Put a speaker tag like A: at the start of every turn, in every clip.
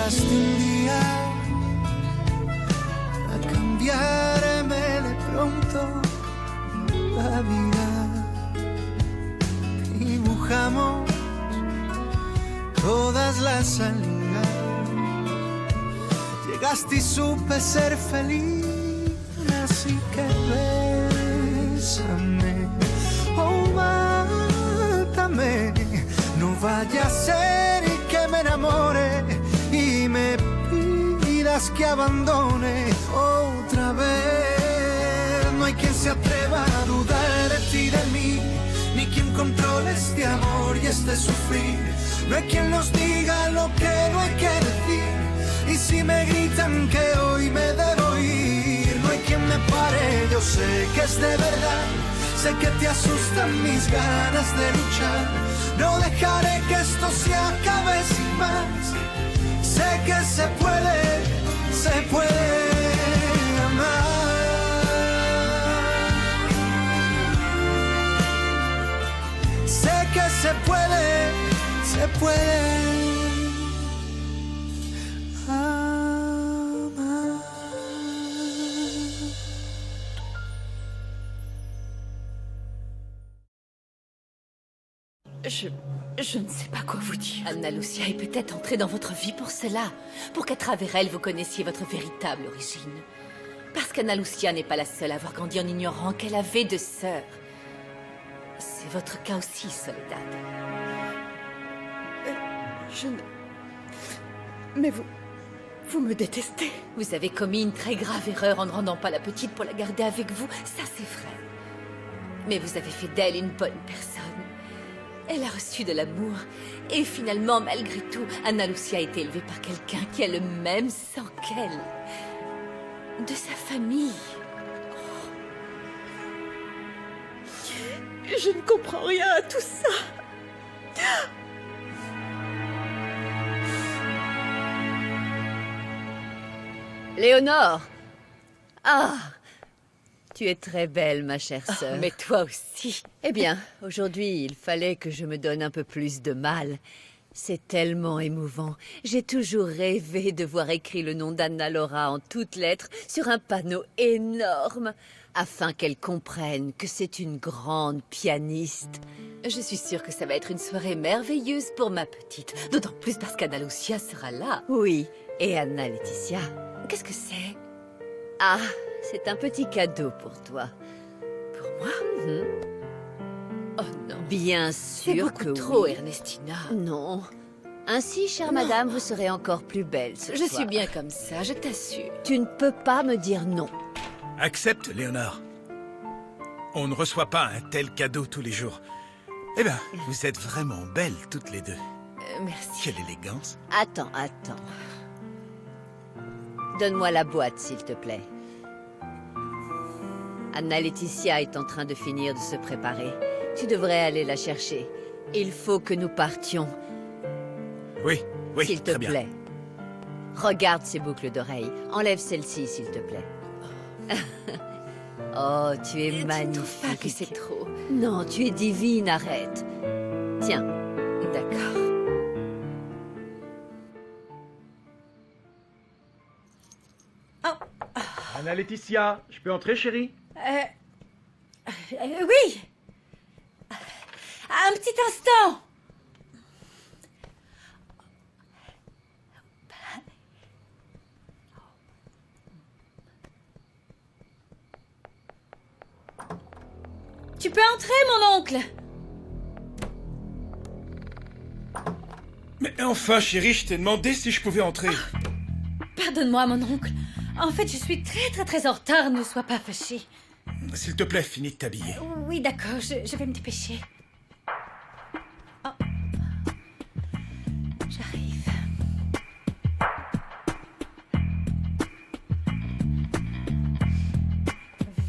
A: llegaste un día a cambiarme de pronto la vida. Dibujamos todas las salidas. Llegaste y supe ser feliz, así que bésame, oh mátame. No vaya a ser que me enamore y me pidas que abandone otra vez. No hay quien se atreva a dudar de ti, de mí, ni quien controle este amor y este sufrir. No hay quien nos diga lo que no hay que decir. Y si me gritan que hoy me debo ir, no hay quien me pare, yo sé que es de verdad. Sé que te asustan mis ganas de luchar. No dejaré que esto se acabe sin más. Sé que se puede amar. Sé que se puede amar.
B: Je ne sais pas quoi vous dire. Anna Lucia est peut-être entrée dans votre vie pour cela, pour qu'à travers elle, vous connaissiez votre véritable origine. Parce qu'Anna Lucia n'est pas la seule à avoir grandi en ignorant qu'elle avait deux sœurs. C'est votre cas aussi, Soledad.
C: Je ne... Mais vous me détestez.
B: Vous avez commis une très grave erreur en ne rendant pas la petite pour la garder avec vous, ça c'est vrai. Mais vous avez fait d'elle une bonne personne. Elle a reçu de l'amour. Et finalement, malgré tout, Anna Lucia a été élevée par quelqu'un qui a le même sang qu'elle. De sa famille.
C: Je ne comprends rien à tout ça.
B: Léonore! Ah! Tu es très belle, ma chère sœur. Mais toi aussi. Eh bien, aujourd'hui, il fallait que je me donne un peu plus de mal. C'est tellement émouvant. J'ai toujours rêvé de voir écrit le nom d'Anna Laura en toutes lettres sur un panneau énorme, afin qu'elle comprenne que c'est une grande pianiste. Je suis sûre que ça va être une soirée merveilleuse pour ma petite. D'autant plus parce qu'Anna Lucia sera là. Oui, et Anna Laetitia. Qu'est-ce que c'est? Ah, c'est un petit cadeau pour toi. Pour moi? Oh non. Bien sûr que oui. C'est beaucoup trop, Ernestina. Non. Ainsi, chère madame, vous serez encore plus belle ce soir. Je suis bien comme ça, je t'assure. Tu ne peux pas me dire non.
D: Accepte, Léonore. On ne reçoit pas un tel cadeau tous les jours. Eh bien, vous êtes vraiment belles toutes les deux.
B: Merci.
D: Quelle élégance.
B: Attends. Donne-moi la boîte, s'il te plaît. Anna Laetitia est en train de finir de se préparer. Tu devrais aller la chercher. Il faut que nous partions.
D: Oui,
B: s'il te plaît. Regarde ces boucles d'oreilles. Enlève celle-ci, s'il te plaît. Oh, tu es magnifique. Tu trouves pas que c'est trop? Non, tu es divine, arrête. Tiens, d'accord.
E: Anna Laetitia, je peux entrer, chérie?
C: Oui. Un petit instant. Tu peux entrer, mon oncle.
D: Mais enfin, chérie, je t'ai demandé si je pouvais entrer.
C: Pardonne-moi, mon oncle. En fait, je suis très en retard. Ne sois pas fâché.
D: S'il te plaît, finis de t'habiller.
C: Oui, d'accord. Je vais me dépêcher. Oh. J'arrive.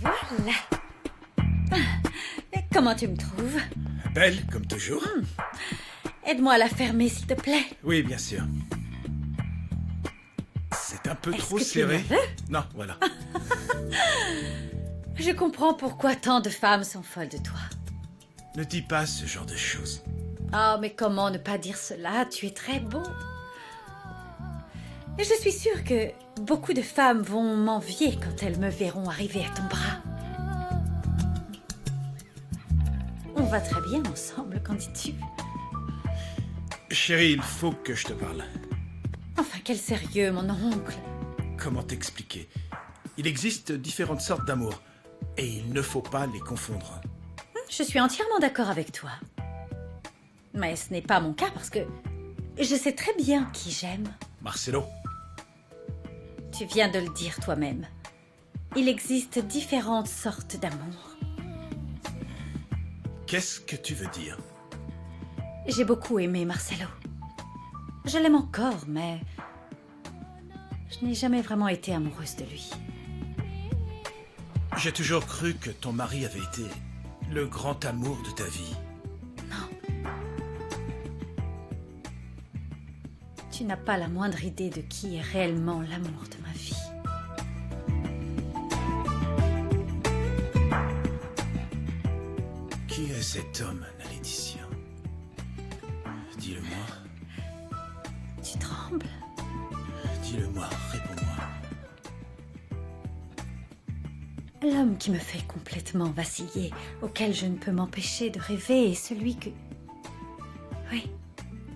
C: Voilà. Et comment tu me trouves?
D: Belle, comme toujours.
C: Aide-moi à la fermer, s'il te plaît.
D: Oui, bien sûr. C'est un peu trop
C: que
D: serré.
C: Tu es nerveux?
D: Non, voilà.
C: Je comprends pourquoi tant de femmes sont folles de toi.
D: Ne dis pas ce genre de choses.
C: Oh, mais comment ne pas dire cela? Tu es très beau. Je suis sûre que beaucoup de femmes vont m'envier quand elles me verront arriver à ton bras. On va très bien ensemble, qu'en dis-tu?
D: Chérie, il faut que je te parle.
C: Enfin, quel sérieux, mon oncle.
D: Comment t'expliquer? Il existe différentes sortes d'amour, et il ne faut pas les confondre.
C: Je suis entièrement d'accord avec toi. Mais ce n'est pas mon cas parce que je sais très bien qui j'aime.
D: Marcelo?
C: Tu viens de le dire toi-même. Il existe différentes sortes d'amour.
D: Qu'est-ce que tu veux dire?
C: J'ai beaucoup aimé Marcelo. Je l'aime encore, mais je n'ai jamais vraiment été amoureuse de lui.
D: J'ai toujours cru que ton mari avait été le grand amour de ta vie.
C: Non. Tu n'as pas la moindre idée de qui est réellement l'amour de ma vie.
D: Qui est cet homme, Laetitia? Dis-le-moi.
C: Tu trembles?
D: Dis-le-moi, réponds-moi.
C: L'homme qui me fait complètement vaciller, auquel je ne peux m'empêcher de rêver, est celui que... Oui,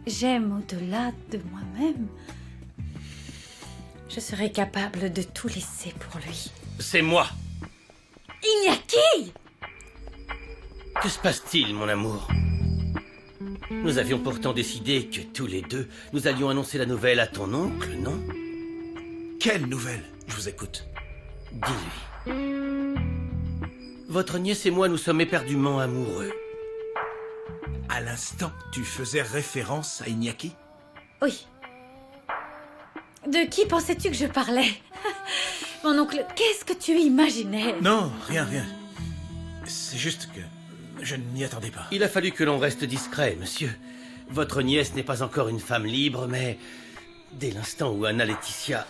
C: j'aime au-delà de moi-même. Je serais capable de tout laisser pour lui.
F: C'est moi.
C: Iñaki!
F: Que se passe-t-il, mon amour? Nous avions pourtant décidé que tous les deux, nous allions annoncer la nouvelle à ton oncle, non?
D: Quelle nouvelle? Je vous écoute.
F: Dis-lui. Votre nièce et moi, nous sommes éperdument amoureux.
D: À l'instant, tu faisais référence à Iñaki?
C: Oui. De qui pensais-tu que je parlais? Mon oncle, qu'est-ce que tu imaginais?
D: Non, rien. C'est juste que je ne m'y attendais pas.
F: Il a fallu que l'on reste discret, monsieur. Votre nièce n'est pas encore une femme libre, mais dès l'instant où Anna Laetitia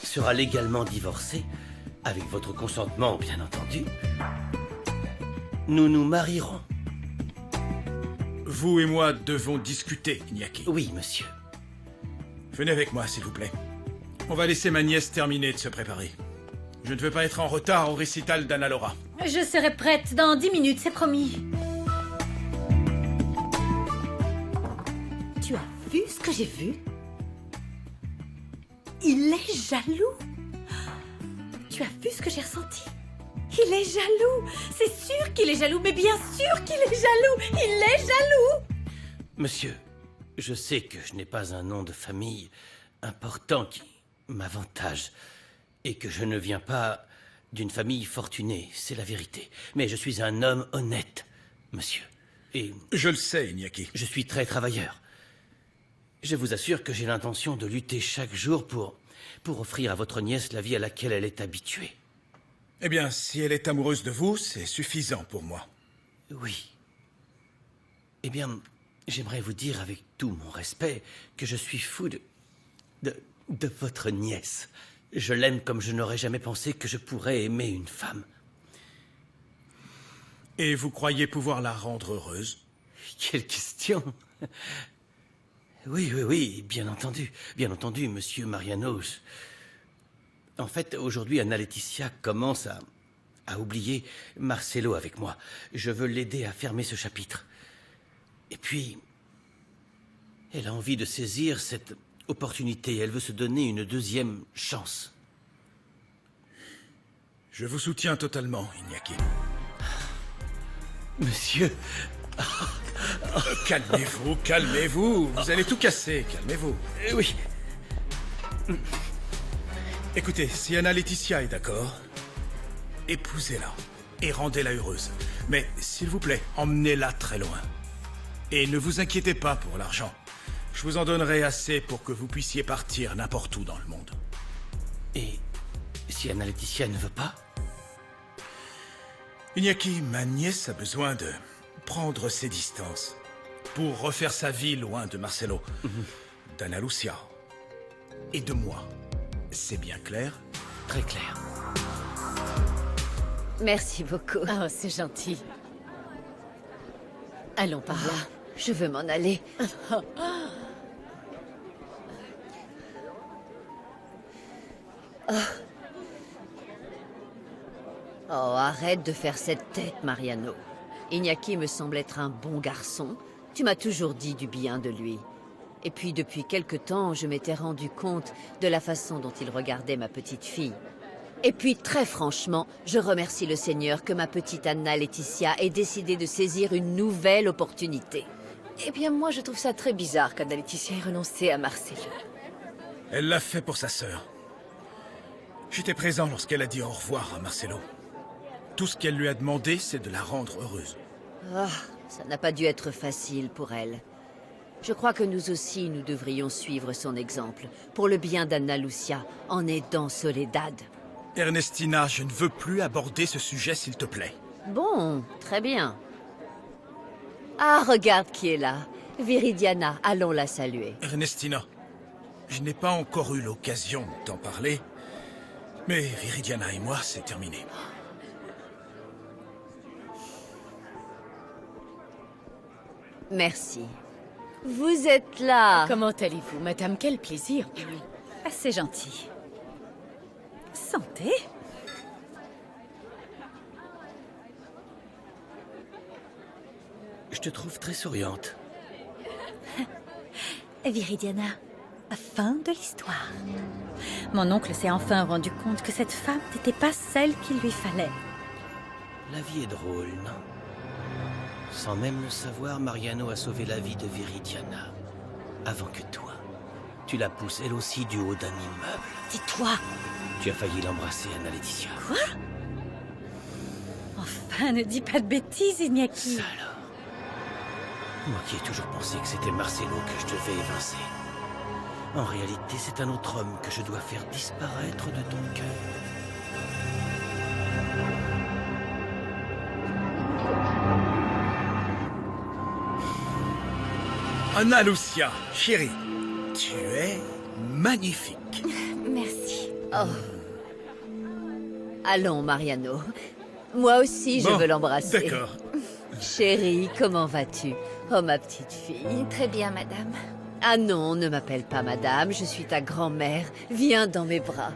F: sera légalement divorcée, avec votre consentement, bien entendu, nous nous marierons.
D: Vous et moi devons discuter, Iñaki.
F: Oui, monsieur.
D: Venez avec moi, s'il vous plaît. On va laisser ma nièce terminer de se préparer. Je ne veux pas être en retard au récital d'Anna Laura.
C: Je serai prête dans 10 minutes, c'est promis. Tu as vu ce que j'ai vu? Il est jaloux. Tu as vu ce que j'ai ressenti? Il est jaloux. C'est sûr qu'il est jaloux, mais bien sûr qu'il est jaloux. Il est jaloux.
F: Monsieur, je sais que je n'ai pas un nom de famille important qui m'avantage et que je ne viens pas d'une famille fortunée, c'est la vérité. Mais je suis un homme honnête, monsieur. Et
D: je le sais, Iñaki.
F: Je suis très travailleur. Je vous assure que j'ai l'intention de lutter chaque jour pour offrir à votre nièce la vie à laquelle elle est habituée.
D: Eh bien, si elle est amoureuse de vous, c'est suffisant pour moi.
F: Oui. Eh bien, j'aimerais vous dire avec tout mon respect que je suis fou de votre nièce. Je l'aime comme je n'aurais jamais pensé que je pourrais aimer une femme.
D: Et vous croyez pouvoir la rendre heureuse?
F: Quelle question! Oui, bien entendu, monsieur Marianos. En fait, aujourd'hui, Anna Laetitia commence à oublier Marcelo avec moi. Je veux l'aider à fermer ce chapitre. Et puis, elle a envie de saisir cette opportunité. Elle veut se donner une deuxième chance.
D: Je vous soutiens totalement, Iñaki.
F: Monsieur...
D: Calmez-vous. Vous allez tout casser, calmez-vous.
F: Oui.
D: Écoutez, si Anna Laetitia est d'accord, épousez-la et rendez-la heureuse. Mais, s'il vous plaît, emmenez-la très loin. Et ne vous inquiétez pas pour l'argent. Je vous en donnerai assez pour que vous puissiez partir n'importe où dans le monde.
F: Et si Anna Laetitia ne veut pas?
D: Iñaki, ma nièce a besoin de prendre ses distances pour refaire sa vie loin de Marcelo, d'Anna Lucia et de moi. C'est bien clair?
F: Très clair.
B: Merci beaucoup.
G: Oh, c'est gentil. Allons par là.
B: Je veux m'en aller. Oh, arrête de faire cette tête, Mariano. Iñaki me semble être un bon garçon. Tu m'as toujours dit du bien de lui. Et puis, depuis quelque temps, je m'étais rendu compte de la façon dont il regardait ma petite fille. Et puis, très franchement, je remercie le Seigneur que ma petite Anna Laetitia ait décidé de saisir une nouvelle opportunité. Eh bien, moi, je trouve ça très bizarre qu'Anna Laetitia ait renoncé à Marcelo.
D: Elle l'a fait pour sa sœur. J'étais présent lorsqu'elle a dit au revoir à Marcelo. Tout ce qu'elle lui a demandé, c'est de la rendre heureuse.
B: Ah, ça n'a pas dû être facile pour elle. Je crois que nous aussi, nous devrions suivre son exemple, pour le bien d'Anna Lucia, en aidant Soledad.
D: Ernestina, je ne veux plus aborder ce sujet, s'il te plaît.
B: Bon, très bien. Ah, regarde qui est là. Viridiana, allons la saluer.
D: Ernestina, je n'ai pas encore eu l'occasion d'en parler, mais Viridiana et moi, c'est terminé.
B: Merci. Vous êtes là.
G: Comment allez-vous, madame? Quel plaisir.
C: Assez gentil. Santé.
F: Je te trouve très souriante.
C: Viridiana, fin de l'histoire. Mon oncle s'est enfin rendu compte que cette femme n'était pas celle qu'il lui fallait.
F: La vie est drôle, non? Sans même le savoir, Mariano a sauvé la vie de Viridiana. Avant que toi. Tu la pousses elle aussi du haut d'un immeuble.
C: Dis-toi.
F: Tu as failli l'embrasser, Anna Laetitia.
C: Quoi? Enfin, ne dis pas de bêtises, Iñaki.
F: Salaud. Moi qui ai toujours pensé que c'était Marcelo que je devais évincer. En réalité, c'est un autre homme que je dois faire disparaître de ton cœur.
D: Anna Lucia, chérie, tu es magnifique.
C: Merci.
B: Oh. Allons, Mariano. Moi aussi, je veux l'embrasser.
D: D'accord.
B: Chérie, comment vas-tu? Oh, ma petite fille.
C: Très bien, madame.
B: Ah non, ne m'appelle pas madame, je suis ta grand-mère. Viens dans mes bras.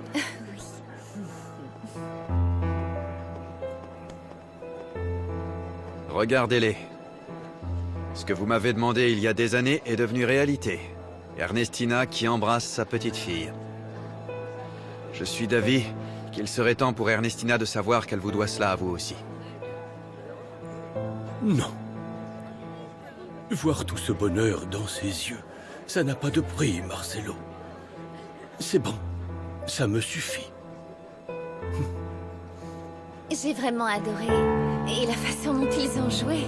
H: Regardez-les. Ce que vous m'avez demandé il y a des années est devenu réalité. Ernestina qui embrasse sa petite fille. Je suis d'avis qu'il serait temps pour Ernestina de savoir qu'elle vous doit cela à vous aussi.
F: Non. Voir tout ce bonheur dans ses yeux, ça n'a pas de prix, Marcelo. C'est bon. Ça me suffit.
C: J'ai vraiment adoré. Et la façon dont ils ont joué.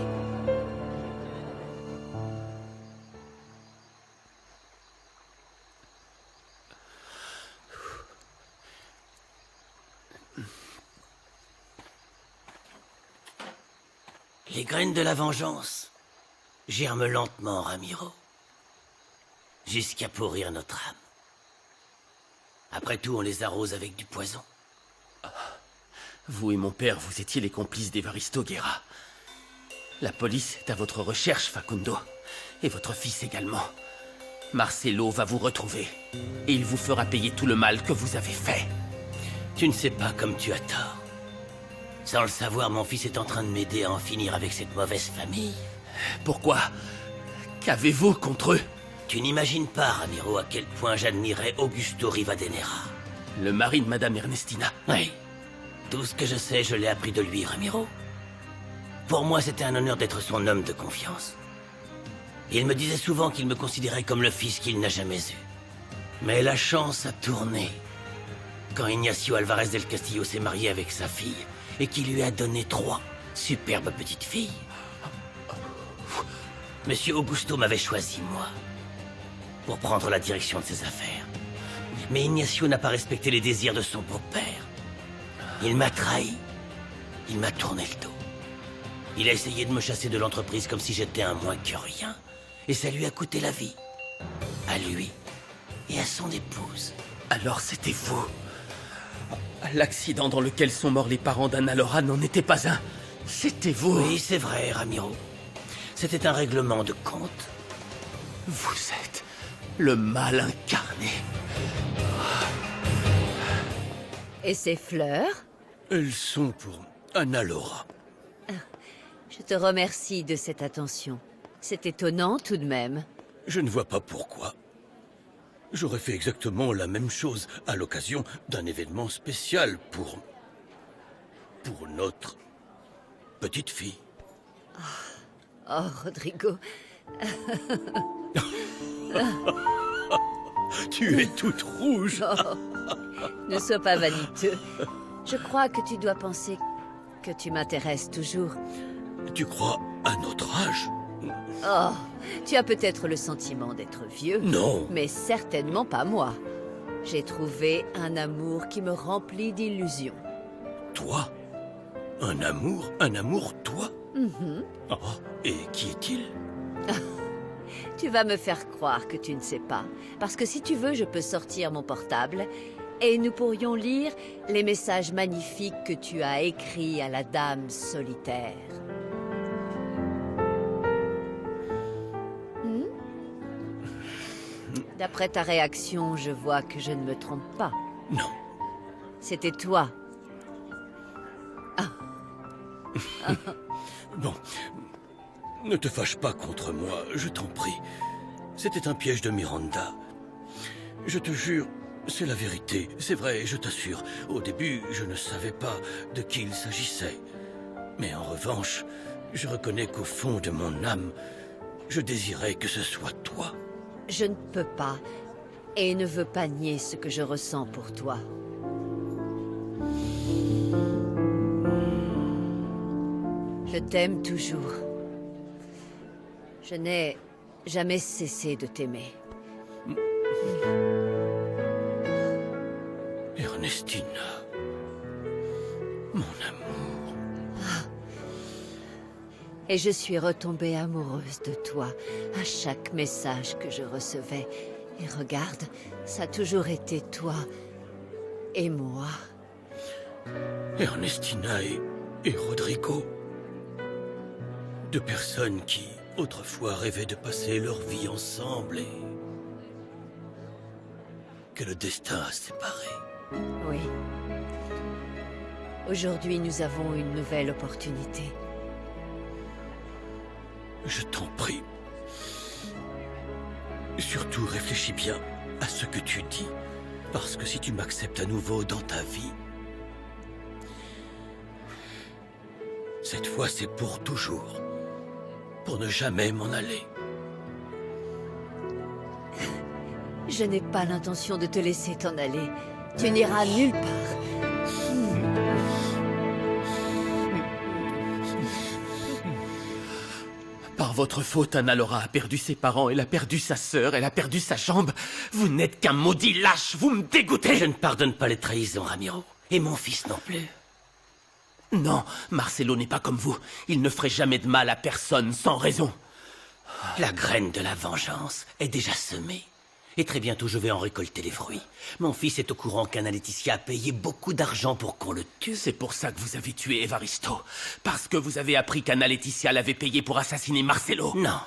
F: Les graines de la vengeance germent lentement, Ramiro. Jusqu'à pourrir notre âme. Après tout, on les arrose avec du poison. Vous et mon père, vous étiez les complices d'Evaristo Guerra. La police est à votre recherche, Facundo. Et votre fils également. Marcelo va vous retrouver. Et il vous fera payer tout le mal que vous avez fait. Tu ne sais pas comme tu as tort. Sans le savoir, mon fils est en train de m'aider à en finir avec cette mauvaise famille. Pourquoi? Qu'avez-vous contre eux? Tu n'imagines pas, Ramiro, à quel point j'admirais Augusto Rivadeneira. Le mari de Madame Ernestina. Oui. Tout ce que je sais, je l'ai appris de lui, Ramiro. Pour moi, c'était un honneur d'être son homme de confiance. Il me disait souvent qu'il me considérait comme le fils qu'il n'a jamais eu. Mais la chance a tourné. Quand Ignacio Alvarez del Castillo s'est marié avec sa fille, et qui lui a donné 3 superbes petites filles. Monsieur Augusto m'avait choisi, moi, pour prendre la direction de ses affaires. Mais Ignacio n'a pas respecté les désirs de son beau-père. Il m'a trahi. Il m'a tourné le dos. Il a essayé de me chasser de l'entreprise comme si j'étais un moins que rien. Et ça lui a coûté la vie. À lui et à son épouse. Alors c'était vous. L'accident dans lequel sont morts les parents d'Anna Laura n'en était pas un. C'était vous. Oui, c'est vrai, Ramiro. C'était un règlement de compte. Vous êtes le mal incarné.
B: Et ces fleurs?
F: Elles sont pour Anna Laura.
B: Je te remercie de cette attention. C'est étonnant tout de même.
F: Je ne vois pas pourquoi. J'aurais fait exactement la même chose à l'occasion d'un événement spécial pour notre petite fille.
B: Oh, Rodrigo.
F: Tu es toute rouge.
B: Oh, ne sois pas vaniteux. Je crois que tu dois penser que tu m'intéresses toujours.
F: Tu crois à notre âge?
B: Oh, tu as peut-être le sentiment d'être vieux.
F: Non.
B: Mais certainement pas moi. J'ai trouvé un amour qui me remplit d'illusions.
F: Toi? Un amour, toi? Oh, et qui est-il?
B: Tu vas me faire croire que tu ne sais pas. Parce que si tu veux, je peux sortir mon portable et nous pourrions lire les messages magnifiques que tu as écrits à la dame solitaire. D'après ta réaction, je vois que je ne me trompe pas.
F: Non.
B: C'était toi.
F: Bon, ne te fâche pas contre moi, je t'en prie. C'était un piège de Miranda. Je te jure, c'est la vérité. C'est vrai, je t'assure. Au début, je ne savais pas de qui il s'agissait. Mais en revanche, je reconnais qu'au fond de mon âme, je désirais que ce soit toi.
B: Je ne peux pas et ne veux pas nier ce que je ressens pour toi. Je t'aime toujours. Je n'ai jamais cessé de t'aimer.
F: Ernestina, mon amour.
B: Et je suis retombée amoureuse de toi à chaque message que je recevais. Et regarde, ça a toujours été toi et moi.
F: Ernestina et Rodrigo. Deux personnes qui, autrefois, rêvaient de passer leur vie ensemble et que le destin a séparés.
B: Oui. Aujourd'hui, nous avons une nouvelle opportunité.
F: Je t'en prie. Surtout, réfléchis bien à ce que tu dis. Parce que si tu m'acceptes à nouveau dans ta vie, cette fois c'est pour toujours. Pour ne jamais m'en aller.
B: Je n'ai pas l'intention de te laisser t'en aller. Tu n'iras nulle part.
I: Par votre faute, Anna Laura a perdu ses parents, elle a perdu sa sœur, elle a perdu sa jambe. Vous n'êtes qu'un maudit lâche, vous me dégoûtez.
F: Je ne pardonne pas les trahisons, Ramiro. Et mon fils non plus.
I: Non, Marcelo n'est pas comme vous. Il ne ferait jamais de mal à personne sans raison.
F: La graine de la vengeance est déjà semée. Et très bientôt, je vais en récolter les fruits. Mon fils est au courant qu'Anna Laetitia a payé beaucoup d'argent pour qu'on le tue.
I: C'est pour ça que vous avez tué Evaristo. Parce que vous avez appris qu'Anna Laetitia l'avait payé pour assassiner Marcelo.
F: Non.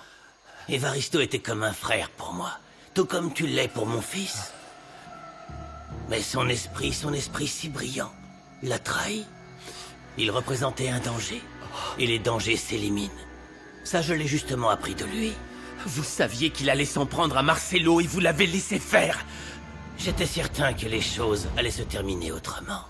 F: Evaristo était comme un frère pour moi. Tout comme tu l'es pour mon fils. Mais son esprit si brillant, l'a trahi. Il représentait un danger. Et les dangers s'éliminent. Ça, je l'ai justement appris de lui.
I: Vous saviez qu'il allait s'en prendre à Marcelo et vous l'avez laissé faire.
F: J'étais certain que les choses allaient se terminer autrement.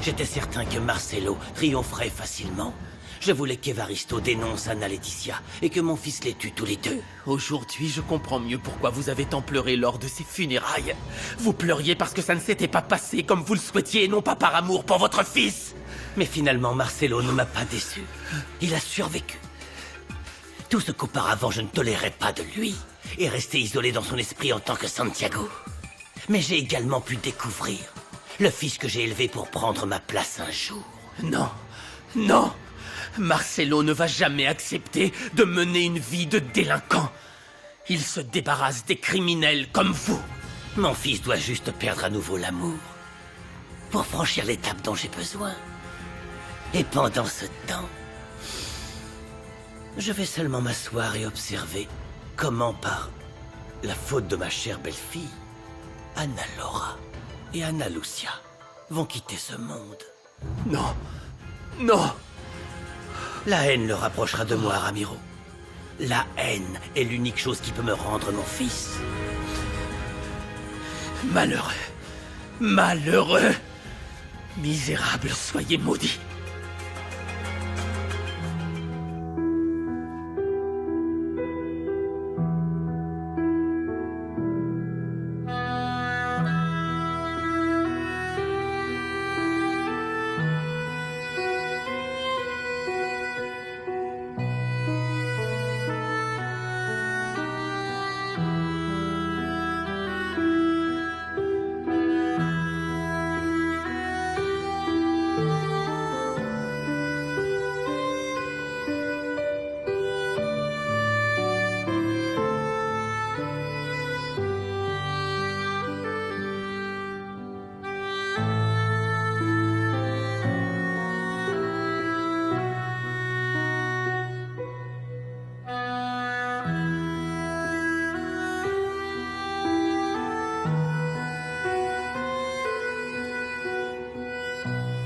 F: J'étais certain que Marcelo triompherait facilement. Je voulais qu'Evaristo dénonce Anna Laetitia et que mon fils les tue tous les deux.
I: Aujourd'hui, je comprends mieux pourquoi vous avez tant pleuré lors de ces funérailles. Vous pleuriez parce que ça ne s'était pas passé comme vous le souhaitiez et non pas par amour pour votre fils.
F: Mais finalement, Marcelo ne m'a pas déçu. Il a survécu. Tout ce qu'auparavant je ne tolérais pas de lui est resté isolé dans son esprit en tant que Santiago. Mais j'ai également pu découvrir le fils que j'ai élevé pour prendre ma place un jour.
I: Non, non, Marcelo ne va jamais accepter de mener une vie de délinquant. Il se débarrasse des criminels comme vous.
F: Mon fils doit juste perdre à nouveau l'amour pour franchir l'étape dont j'ai besoin. Et pendant ce temps, je vais seulement m'asseoir et observer comment, par la faute de ma chère belle-fille, Anna Laura et Anna Lucia vont quitter ce monde.
I: Non. Non.
F: La haine le rapprochera de moi, Ramiro. La haine est l'unique chose qui peut me rendre mon fils.
I: Malheureux. Malheureux. Misérable, soyez maudits.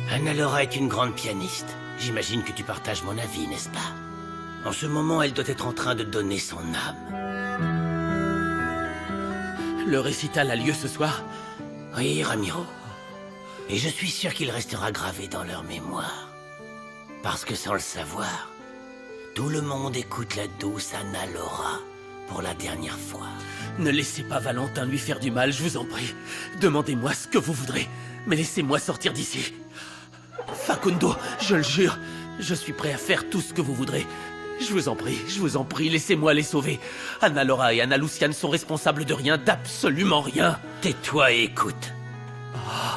F: Annalora est une grande pianiste. J'imagine que tu partages mon avis, n'est-ce pas? En ce moment, elle doit être en train de donner son âme.
I: Le récital a lieu ce soir?
F: Oui, Ramiro. Et je suis sûr qu'il restera gravé dans leur mémoire. Parce que sans le savoir, tout le monde écoute la douce Annalora pour la dernière fois.
I: Ne laissez pas Valentin lui faire du mal, je vous en prie. Demandez-moi ce que vous voudrez, mais laissez-moi sortir d'ici. Facundo, je le jure, je suis prêt à faire tout ce que vous voudrez. Je vous en prie, laissez-moi les sauver. Annalora et Anna Luciane sont responsables de rien, d'absolument rien.
F: Tais-toi et écoute.
I: Oh.